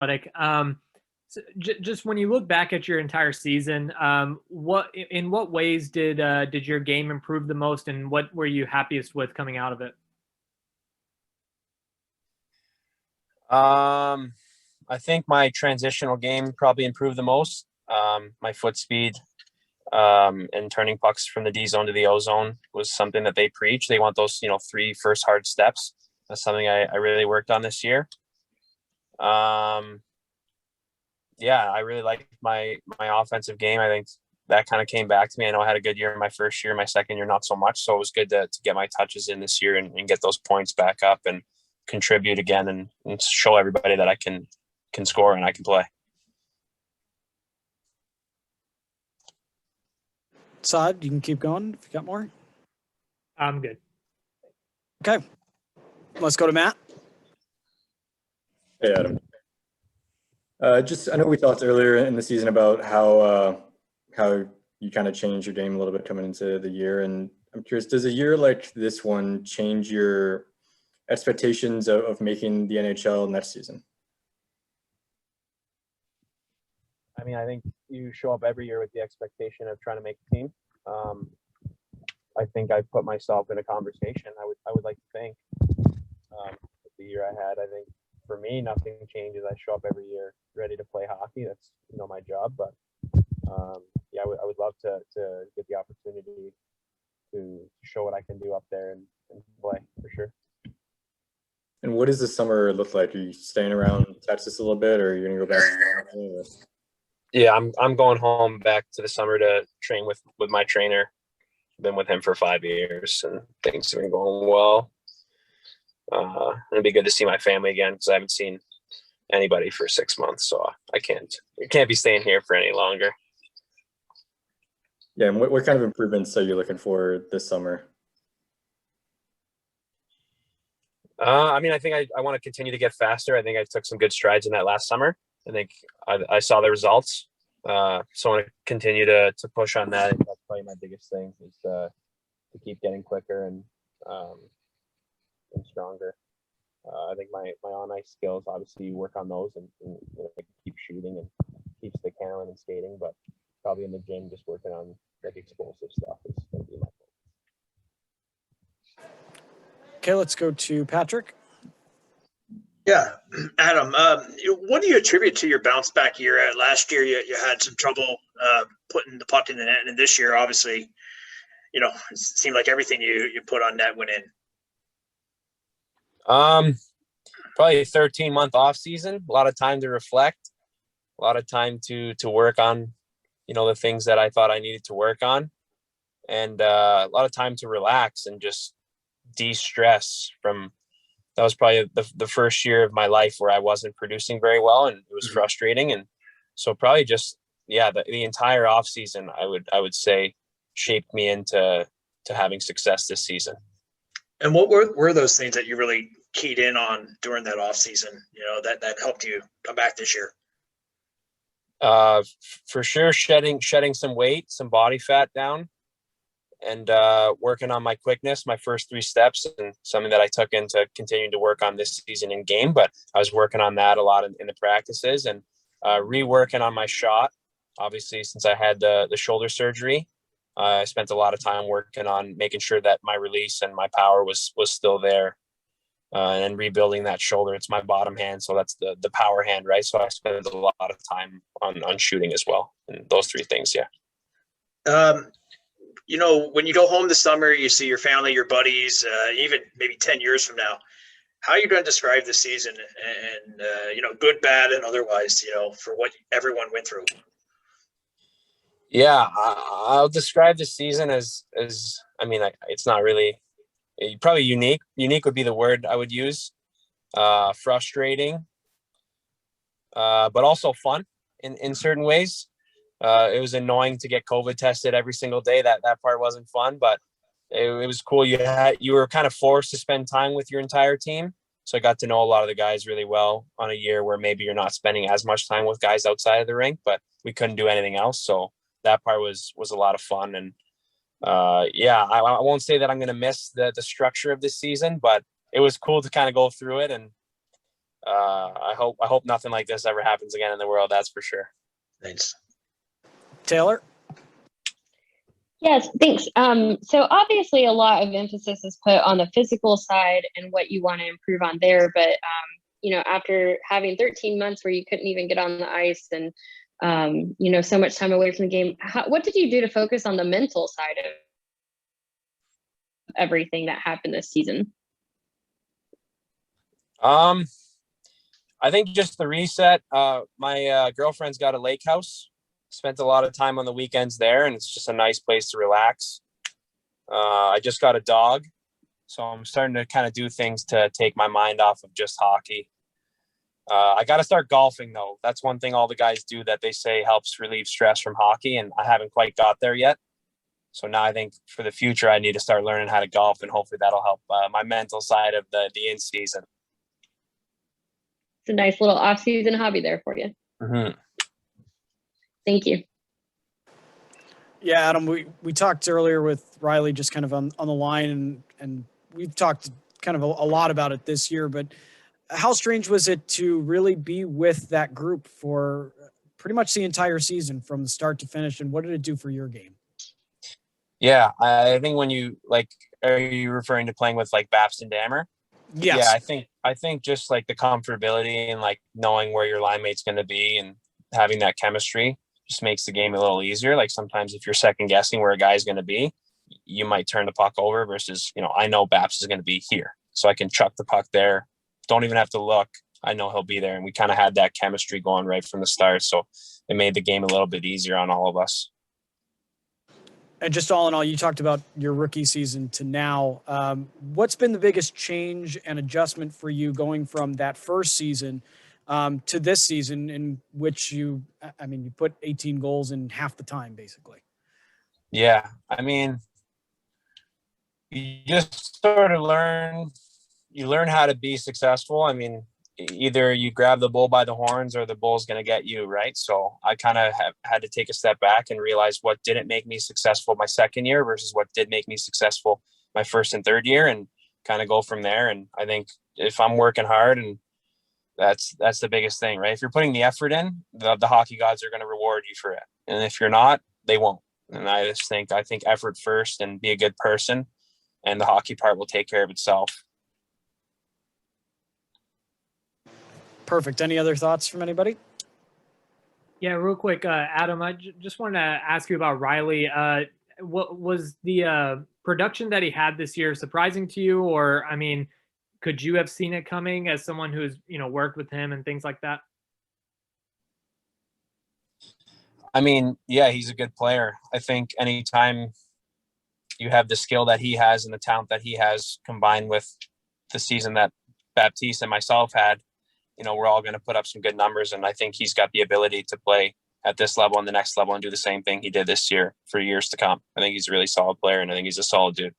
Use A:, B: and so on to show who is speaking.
A: Like, just when you look back at your entire season, in what ways did your game improve the most, and what were you happiest with coming out of it?
B: Um, I think my transitional game probably improved the most. My foot speed and turning pucks from the D zone to the O zone was something that they preach. They want those, three first hard steps. That's something I really worked on this year. Um, yeah, I really liked my offensive game. I think that kind of came back to me. I know I had a good year in my first year, my second year, not so much. So it was good to get my touches in this year and get those points back up and contribute again and show everybody that I can score and I can play.
C: Saad, you can keep going if you got more.
A: I'm good.
C: Okay. Let's go to Matt.
D: Hey, Adam. I know we talked earlier in the season about how you kind of changed your game a little bit coming into the year, and I'm curious, does a year like this one change your expectations of making the NHL next season?
B: I mean, I think you show up every year with the expectation of trying to make a team. I think I put myself in a conversation. I would like to think the year I had. I think for me, nothing changes. I show up every year ready to play hockey. That's my job. But yeah, I would love to get the opportunity to show what I can do up there and play for sure.
D: And what does the summer look like? Are you staying around Texas a little bit, or are you going to go back?
B: Yeah, I'm going home back to the summer to train with my trainer. Been with him for 5 years, and things have been going well. It'd be good to see my family again because I haven't seen anybody for 6 months, so I can't be staying here for any longer.
D: Yeah, and what kind of improvements are you looking for this summer?
B: I mean, I think I want to continue to get faster. I think I took some good strides in that last summer. I think I saw the results. So I want to continue to push on that. That's probably my biggest thing is to keep getting quicker and stronger. I think my on ice skills, obviously, you work on those and keep shooting and keep stick handling and skating. But probably in the gym, just working on like explosive stuff is going to be my goal.
C: Okay, let's go to Patrick.
E: Yeah, Adam, what do you attribute to your bounce back year? Last year, you had some trouble putting the puck in the net, and this year, obviously, it seemed like everything you put on net went in.
B: Probably a 13-month off season. A lot of time to reflect. A lot of time to work on, the things that I thought I needed to work on, and a lot of time to relax and just de-stress from. That was probably the first year of my life where I wasn't producing very well, and it was frustrating. And so probably just, the entire off season, I would say, shaped me into having success this season.
E: And what were those things that you really keyed in on during that off season, that helped you come back this year?
B: For sure, shedding some weight, some body fat down, and working on my quickness, my first 3 steps, and something that I took into continuing to work on this season in game. But I was working on that a lot in the practices and reworking on my shot. Obviously, since I had the shoulder surgery, I spent a lot of time working on making sure that my release and my power was still there, and rebuilding that shoulder. It's my bottom hand, so that's the power hand, right? So I spent a lot of time on shooting as well, and those 3 things, yeah.
E: When you go home this summer, you see your family, your buddies, even maybe 10 years from now, how are you going to describe the season and good, bad, and otherwise, for what everyone went through?
B: Yeah, I'll describe the season as I mean, it's not really probably unique. Unique would be the word I would use. Frustrating, but also fun in certain ways. It was annoying to get COVID tested every single day. That part wasn't fun, but it was cool. You were kind of forced to spend time with your entire team. So I got to know a lot of the guys really well on a year where maybe you're not spending as much time with guys outside of the rink, but we couldn't do anything else. So that part was a lot of fun. And I won't say that I'm going to miss the structure of this season, but it was cool to kind of go through it and I hope nothing like this ever happens again in the world. That's for sure.
E: Thanks.
C: Taylor?
F: Yes, thanks. So obviously a lot of emphasis is put on the physical side and what you want to improve on there. But, after having 13 months where you couldn't even get on the ice and, so much time away from the game, what did you do to focus on the mental side of everything that happened this season?
B: I think just the reset. My girlfriend's got a lake house. Spent a lot of time on the weekends there, and it's just a nice place to relax. I just got a dog, so I'm starting to kind of do things to take my mind off of just hockey. I got to start golfing, though. That's one thing all the guys do that they say helps relieve stress from hockey, and I haven't quite got there yet. So now I think for the future, I need to start learning how to golf, and hopefully that'll help my mental side of the in-season.
F: It's a nice little off-season hobby there for you.
B: Mm-hmm.
F: Thank you.
C: Yeah, Adam, we talked earlier with Riley just kind of on the line, and we've talked kind of a lot about it this year, but how strange was it to really be with that group for pretty much the entire season from start to finish, and what did it do for your game?
B: Yeah, I think when you are you referring to playing with like Babs and Dammer?
C: Yes.
B: Yeah, I think just like the comfortability and like knowing where your line mate's going to be and having that chemistry just makes the game a little easier. Like sometimes if you're second guessing where a guy's going to be, you might turn the puck over versus, I know Babs is going to be here, so I can chuck the puck there. Don't even have to look. I know he'll be there. And we kind of had that chemistry going right from the start. So it made the game a little bit easier on all of us.
C: And just all in all, you talked about your rookie season to now. What's been the biggest change and adjustment for you going from that first season to this season, in which you put 18 goals in half the time, basically?
B: Yeah. I mean, you just sort of learn how to be successful. I mean, either you grab the bull by the horns or the bull's going to get you, right? So I kind of have had to take a step back and realize what didn't make me successful my second year versus what did make me successful my first and third year, and kind of go from there. And I think if I'm working hard, and that's the biggest thing, right? If you're putting the effort in, the hockey gods are going to reward you for it. And if you're not, they won't. And I think effort first and be a good person, and the hockey part will take care of itself.
C: Perfect. Any other thoughts from anybody?
A: Yeah, real quick, Adam, I just wanted to ask you about Riley. What was the production that he had this year surprising to you? Or, could you have seen it coming as someone who's, worked with him and things like that?
B: Yeah, he's a good player. I think anytime you have the skill that he has and the talent that he has combined with the season that Baptiste and myself had, we're all going to put up some good numbers. And I think he's got the ability to play at this level and the next level and do the same thing he did this year for years to come. I think he's a really solid player, and I think he's a solid dude.